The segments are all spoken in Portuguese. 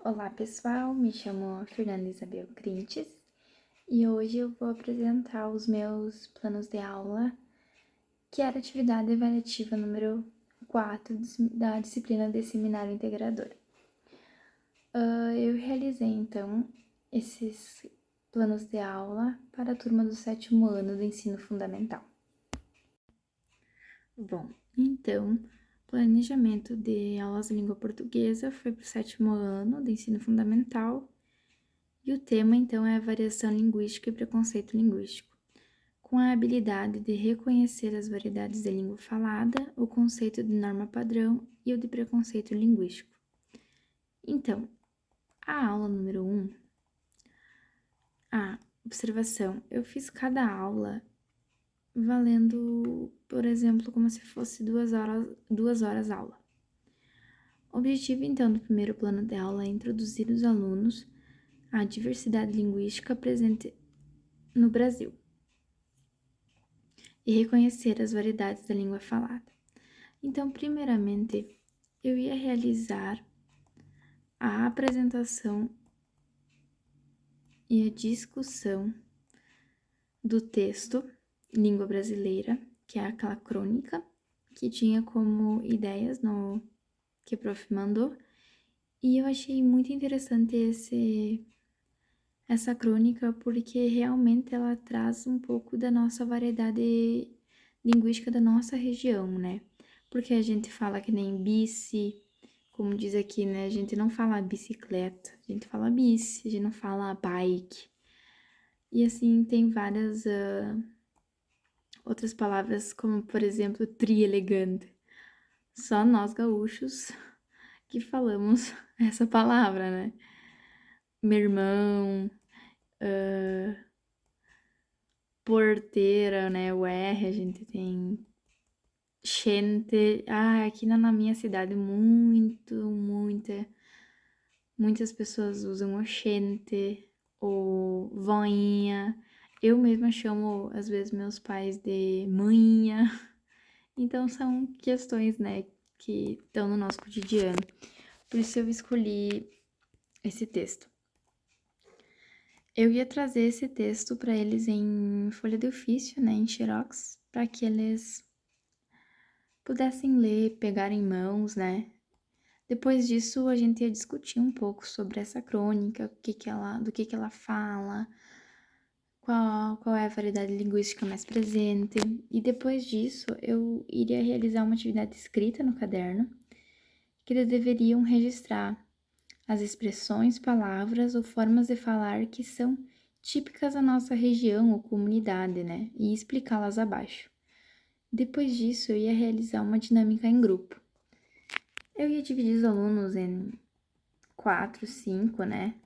Olá pessoal, me chamo Fernanda Isabel Crintes e hoje eu vou apresentar os meus planos de aula, que era a atividade avaliativa número 4 da disciplina de Seminário Integrador. Eu realizei então esses planos de aula para a turma do 7º ano do ensino fundamental. Bom, então, planejamento de aulas de língua portuguesa foi para o 7º ano do ensino fundamental. E o tema, então, é a variação linguística e preconceito linguístico, com a habilidade de reconhecer as variedades de língua falada, o conceito de norma padrão e o de preconceito linguístico. Então, a aula número 1, a observação. Eu fiz cada aula valendo, por exemplo, como se fosse 2 horas aula. O objetivo, então, do primeiro plano de aula é introduzir os alunos à diversidade linguística presente no Brasil e reconhecer as variedades da língua falada. Então, primeiramente, eu ia realizar a apresentação e a discussão do texto Língua Brasileira, que é aquela crônica que tinha como ideias no que a prof mandou, e eu achei muito interessante essa crônica porque realmente ela traz um pouco da nossa variedade linguística da nossa região, né? Porque a gente fala que nem bici, como diz aqui, né? A gente não fala bicicleta, a gente fala bici, a gente não fala bike. E assim, tem várias outras palavras, como por exemplo, trielegante. Só nós gaúchos que falamos essa palavra, né? Meu irmão, porteira, né? O R, a gente tem gente. Aqui na minha cidade, muitas pessoas usam o gente ou voinha. Eu mesma chamo, às vezes, meus pais de manhinha. Então, são questões, né, que estão no nosso cotidiano. Por isso, eu escolhi esse texto. Eu ia trazer esse texto para eles em folha de ofício, né, em xerox, para que eles pudessem ler, pegar em mãos, né. Depois disso, a gente ia discutir um pouco sobre essa crônica, do que ela fala, qual é a variedade linguística mais presente. E depois disso, eu iria realizar uma atividade escrita no caderno, que eles deveriam registrar as expressões, palavras ou formas de falar que são típicas da nossa região ou comunidade, né? E explicá-las abaixo. Depois disso, eu ia realizar uma dinâmica em grupo. Eu ia dividir os alunos em 4, 5, né?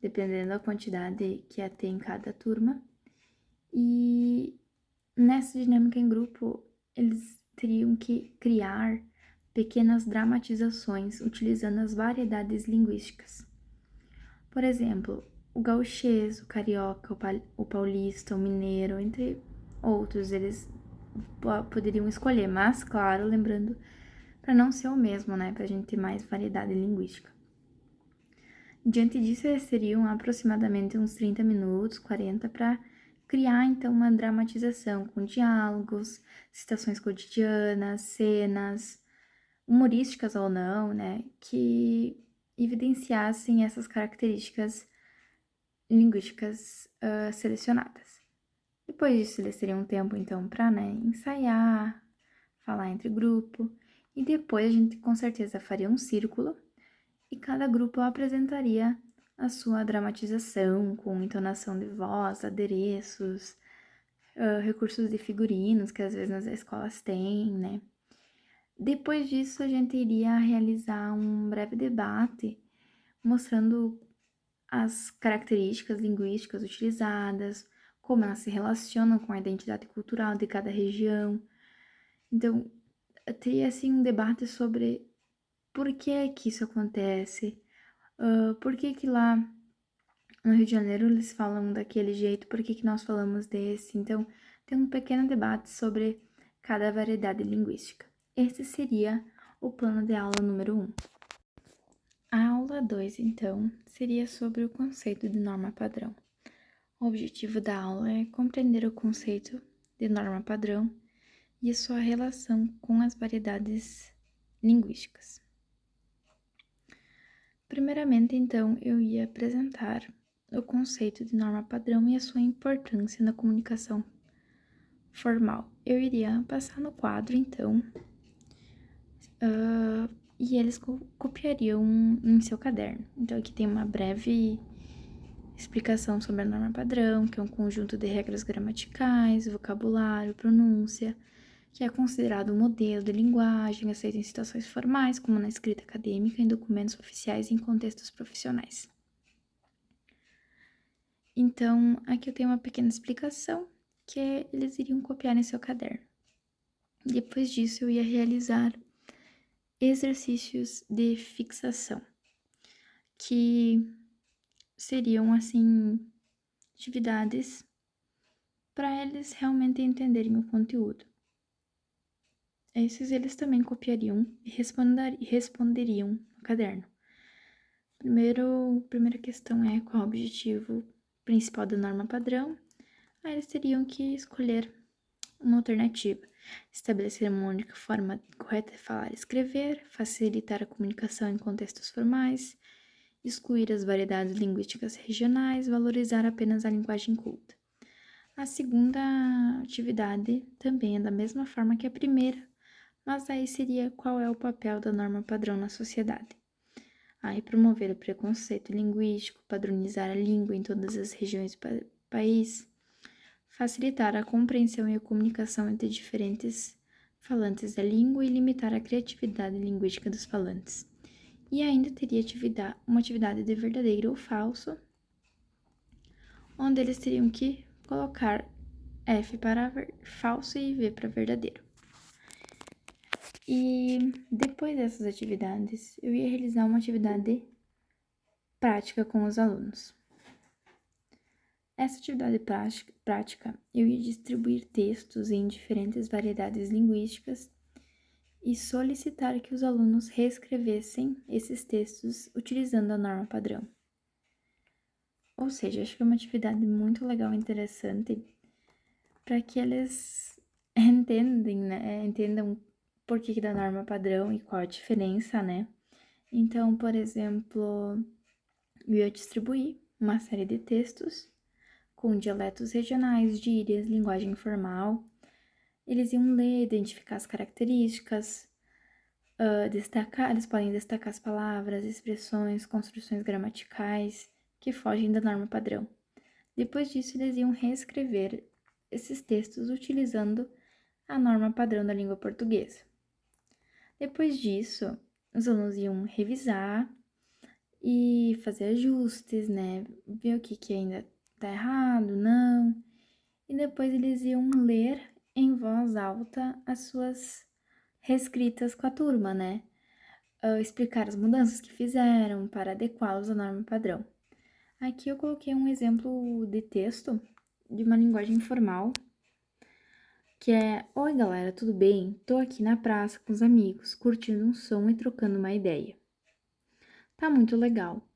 Dependendo da quantidade que ia ter em cada turma. E nessa dinâmica em grupo, eles teriam que criar pequenas dramatizações utilizando as variedades linguísticas. Por exemplo, o gauchês, o carioca, o paulista, o mineiro, entre outros, eles poderiam escolher, mas, claro, lembrando para não ser o mesmo, né, para a gente ter mais variedade linguística. Diante disso, eles teriam aproximadamente uns 30 minutos, 40, para criar, então, uma dramatização com diálogos, citações cotidianas, cenas, humorísticas ou não, né, que evidenciassem essas características linguísticas selecionadas. Depois disso, eles teriam um tempo, então, para, né, ensaiar, falar entre grupo, e depois a gente com certeza faria um círculo e cada grupo apresentaria a sua dramatização com entonação de voz, adereços, recursos de figurinos que às vezes nas escolas têm, né? Depois disso, a gente iria realizar um breve debate mostrando as características linguísticas utilizadas, como elas se relacionam com a identidade cultural de cada região. Então, teria assim um debate sobre por que isso acontece, por que lá no Rio de Janeiro eles falam daquele jeito, por que nós falamos desse. Então, tem um pequeno debate sobre cada variedade linguística. Esse seria o plano de aula número 1. A aula aula 2, então, seria sobre o conceito de norma padrão. O objetivo da aula é compreender o conceito de norma padrão e a sua relação com as variedades linguísticas. Primeiramente, então, eu ia apresentar o conceito de norma padrão e a sua importância na comunicação formal. Eu iria passar no quadro, então, e eles copiariam em seu caderno. Então, aqui tem uma breve explicação sobre a norma padrão, que é um conjunto de regras gramaticais, vocabulário, pronúncia, que é considerado um modelo de linguagem aceito em situações formais, como na escrita acadêmica, em documentos oficiais e em contextos profissionais. Então, aqui eu tenho uma pequena explicação, que eles iriam copiar em seu caderno. Depois disso, eu ia realizar exercícios de fixação, que seriam, assim, atividades para eles realmente entenderem o conteúdo. Esses eles também copiariam e responderiam no caderno. Primeira questão é qual é o objetivo principal da norma padrão. Aí eles teriam que escolher uma alternativa. Estabelecer uma única forma correta de falar e escrever, facilitar a comunicação em contextos formais, excluir as variedades linguísticas regionais, valorizar apenas a linguagem culta. A segunda atividade também é da mesma forma que a primeira, mas aí seria qual é o papel da norma padrão na sociedade. Aí promover o preconceito linguístico, padronizar a língua em todas as regiões do país, facilitar a compreensão e a comunicação entre diferentes falantes da língua e limitar a criatividade linguística dos falantes. E ainda teria uma atividade de verdadeiro ou falso, onde eles teriam que colocar F para falso e V para verdadeiro. E depois dessas atividades, eu ia realizar uma atividade prática com os alunos. Essa atividade prática, eu ia distribuir textos em diferentes variedades linguísticas e solicitar que os alunos reescrevessem esses textos utilizando a norma padrão. Ou seja, acho que é uma atividade muito legal e interessante para que eles entendam por que da norma padrão e qual a diferença, né? Então, por exemplo, eu ia distribuir uma série de textos com dialetos regionais, gírias, linguagem informal. Eles iam ler, identificar as características, eles podem destacar as palavras, expressões, construções gramaticais que fogem da norma padrão. Depois disso, eles iam reescrever esses textos utilizando a norma padrão da língua portuguesa. Depois disso, os alunos iam revisar e fazer ajustes, né? Ver o que ainda tá errado, não. E depois eles iam ler em voz alta as suas reescritas com a turma, né? Explicar as mudanças que fizeram para adequá-los à norma padrão. Aqui eu coloquei um exemplo de texto de uma linguagem informal, que é: Oi galera, tudo bem? Tô aqui na praça com os amigos, curtindo um som e trocando uma ideia. Tá muito legal.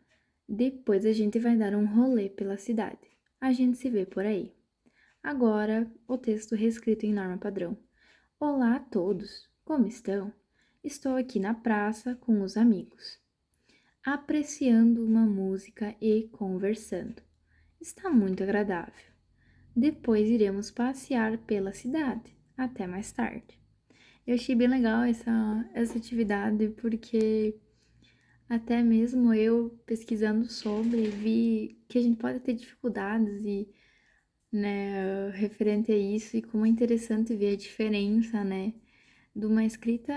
Depois a gente vai dar um rolê pela cidade. A gente se vê por aí. Agora, o texto reescrito em norma padrão. Olá a todos, como estão? Estou aqui na praça com os amigos, apreciando uma música e conversando. Está muito agradável. Depois iremos passear pela cidade. Até mais tarde. Eu achei bem legal essa atividade porque até mesmo eu pesquisando sobre vi que a gente pode ter dificuldades e, né, referente a isso, e como é interessante ver a diferença, né, de uma escrita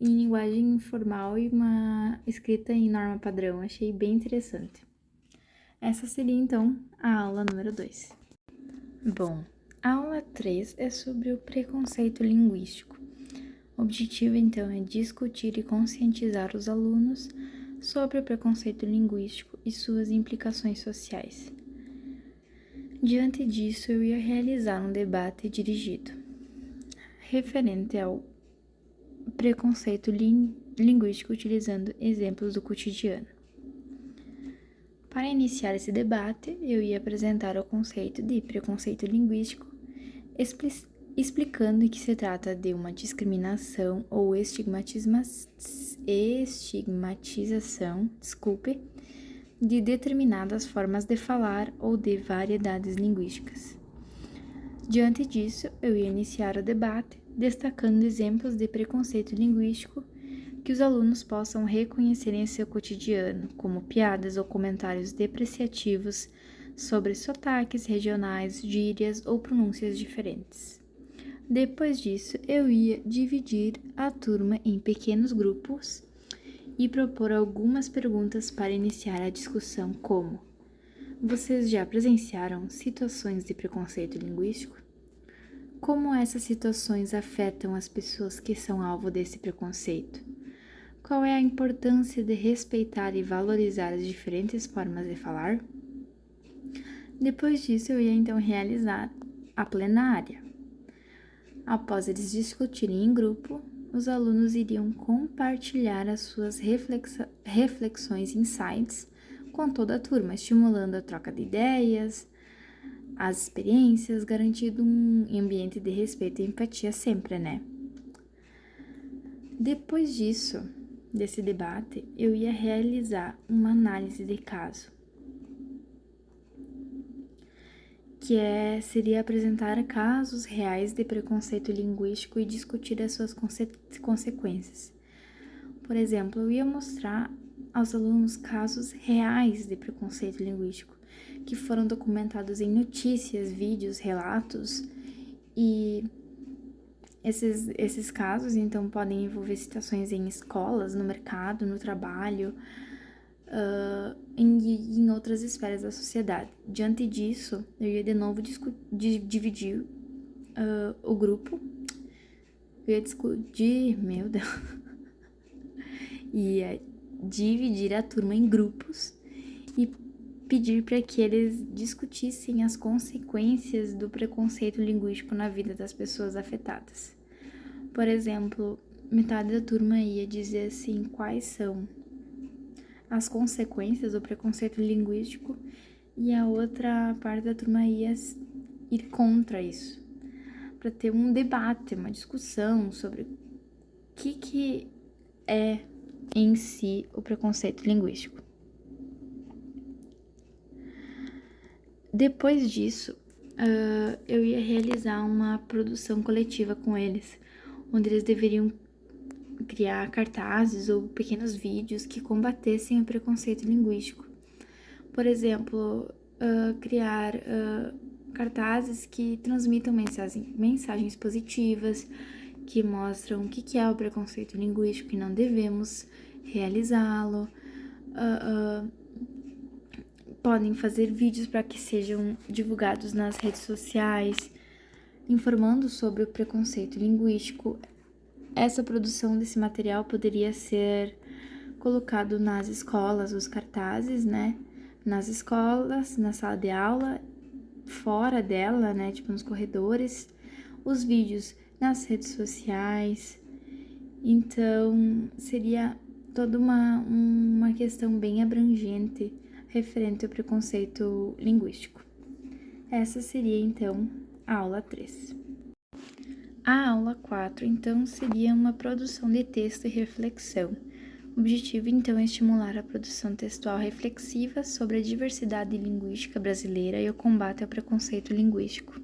em linguagem informal e uma escrita em norma padrão. Achei bem interessante. Essa seria então a aula número 2. Bom, a aula 3 é sobre o preconceito linguístico. O objetivo então é discutir e conscientizar os alunos sobre o preconceito linguístico e suas implicações sociais. Diante disso, eu ia realizar um debate dirigido referente ao preconceito linguístico utilizando exemplos do cotidiano. Para iniciar esse debate, eu ia apresentar o conceito de preconceito linguístico, explicando que se trata de uma discriminação ou estigmatização, de determinadas formas de falar ou de variedades linguísticas. Diante disso, eu ia iniciar o debate, destacando exemplos de preconceito linguístico que os alunos possam reconhecer em seu cotidiano, como piadas ou comentários depreciativos sobre sotaques regionais, gírias ou pronúncias diferentes. Depois disso, eu ia dividir a turma em pequenos grupos e propor algumas perguntas para iniciar a discussão, como: vocês já presenciaram situações de preconceito linguístico? Como essas situações afetam as pessoas que são alvo desse preconceito? Qual é a importância de respeitar e valorizar as diferentes formas de falar? Depois disso, eu ia então realizar a plenária. Após eles discutirem em grupo, os alunos iriam compartilhar as suas reflexões e insights com toda a turma, estimulando a troca de ideias, as experiências, garantindo um ambiente de respeito e empatia sempre, né? Depois disso, desse debate, eu ia realizar uma análise de caso, que seria apresentar casos reais de preconceito linguístico e discutir as suas consequências. Por exemplo, eu ia mostrar aos alunos casos reais de preconceito linguístico, que foram documentados em notícias, vídeos, relatos, e esses casos, então, podem envolver situações em escolas, no mercado, no trabalho, em outras esferas da sociedade. Diante disso, eu ia de novo dividir o grupo, eu ia discutir, meu Deus, ia dividir a turma em grupos e pedir para que eles discutissem as consequências do preconceito linguístico na vida das pessoas afetadas. Por exemplo, metade da turma ia dizer assim quais são as consequências do preconceito linguístico e a outra parte da turma ia ir contra isso, para ter um debate, uma discussão sobre o que é em si o preconceito linguístico. Depois disso, eu ia realizar uma produção coletiva com eles, onde eles deveriam criar cartazes ou pequenos vídeos que combatessem o preconceito linguístico. Por exemplo, criar cartazes que transmitam mensagens positivas, que mostram o que é o preconceito linguístico e não devemos realizá-lo. Podem fazer vídeos para que sejam divulgados nas redes sociais, informando sobre o preconceito linguístico. Essa produção desse material poderia ser colocado nas escolas, os cartazes, né? Nas escolas, na sala de aula, fora dela, né? Tipo nos corredores, os vídeos nas redes sociais. Então, seria toda uma questão bem abrangente referente ao preconceito linguístico. Essa seria, então, a aula 3. A aula 4, então, seria uma produção de texto e reflexão. O objetivo, então, é estimular a produção textual reflexiva sobre a diversidade linguística brasileira e o combate ao preconceito linguístico.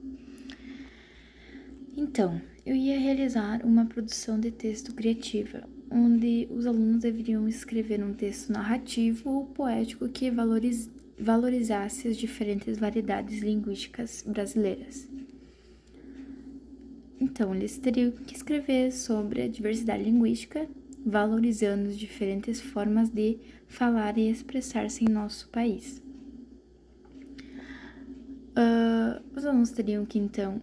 Então, eu ia realizar uma produção de texto criativa, onde os alunos deveriam escrever um texto narrativo ou poético que valorizasse as diferentes variedades linguísticas brasileiras. Então, eles teriam que escrever sobre a diversidade linguística, valorizando as diferentes formas de falar e expressar-se em nosso país. Os alunos teriam que, então,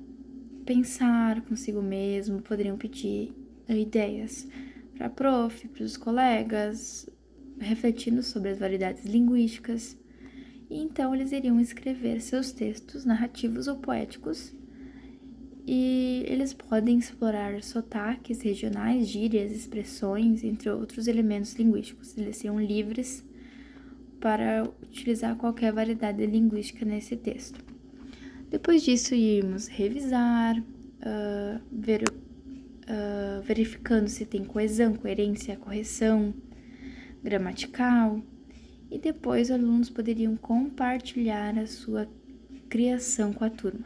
pensar consigo mesmo, poderiam pedir ideias para a prof, para os colegas, refletindo sobre as variedades linguísticas. E então eles iriam escrever seus textos narrativos ou poéticos, e eles podem explorar sotaques regionais, gírias, expressões, entre outros elementos linguísticos. Eles seriam livres para utilizar qualquer variedade linguística nesse texto. Depois disso, irmos revisar, verificando se tem coesão, coerência, correção gramatical, e depois os alunos poderiam compartilhar a sua criação com a turma.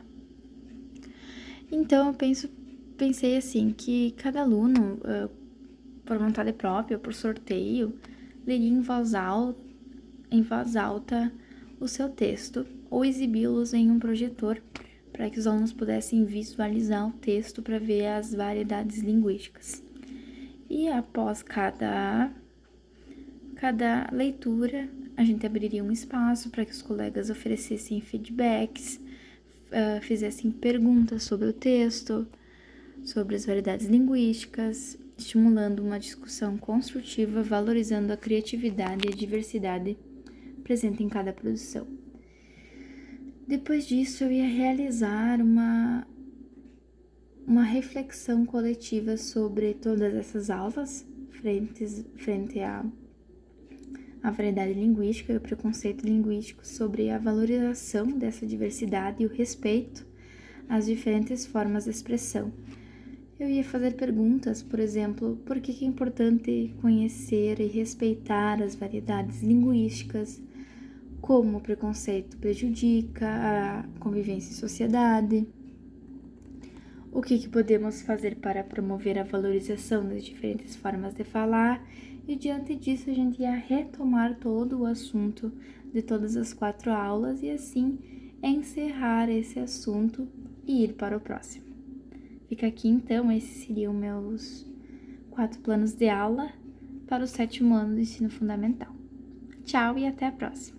Então, eu pensei assim, que cada aluno, por vontade própria, por sorteio, leria em voz alta o seu texto ou exibi-los em um projetor para que os alunos pudessem visualizar o texto para ver as variedades linguísticas. E após cada leitura, a gente abriria um espaço para que os colegas oferecessem feedbacks, fizessem perguntas sobre o texto, sobre as variedades linguísticas, estimulando uma discussão construtiva, valorizando a criatividade e a diversidade presente em cada produção. Depois disso, eu ia realizar uma reflexão coletiva sobre todas essas aulas, frente à variedade linguística e o preconceito linguístico, sobre a valorização dessa diversidade e o respeito às diferentes formas de expressão. Eu ia fazer perguntas, por exemplo, por que é importante conhecer e respeitar as variedades linguísticas, como o preconceito prejudica a convivência em sociedade, o que podemos fazer para promover a valorização das diferentes formas de falar, e diante disso a gente ia retomar todo o assunto de todas as 4 aulas e assim encerrar esse assunto e ir para o próximo. Fica aqui então, esses seriam meus 4 planos de aula para o 7º ano do ensino fundamental. Tchau e até a próxima!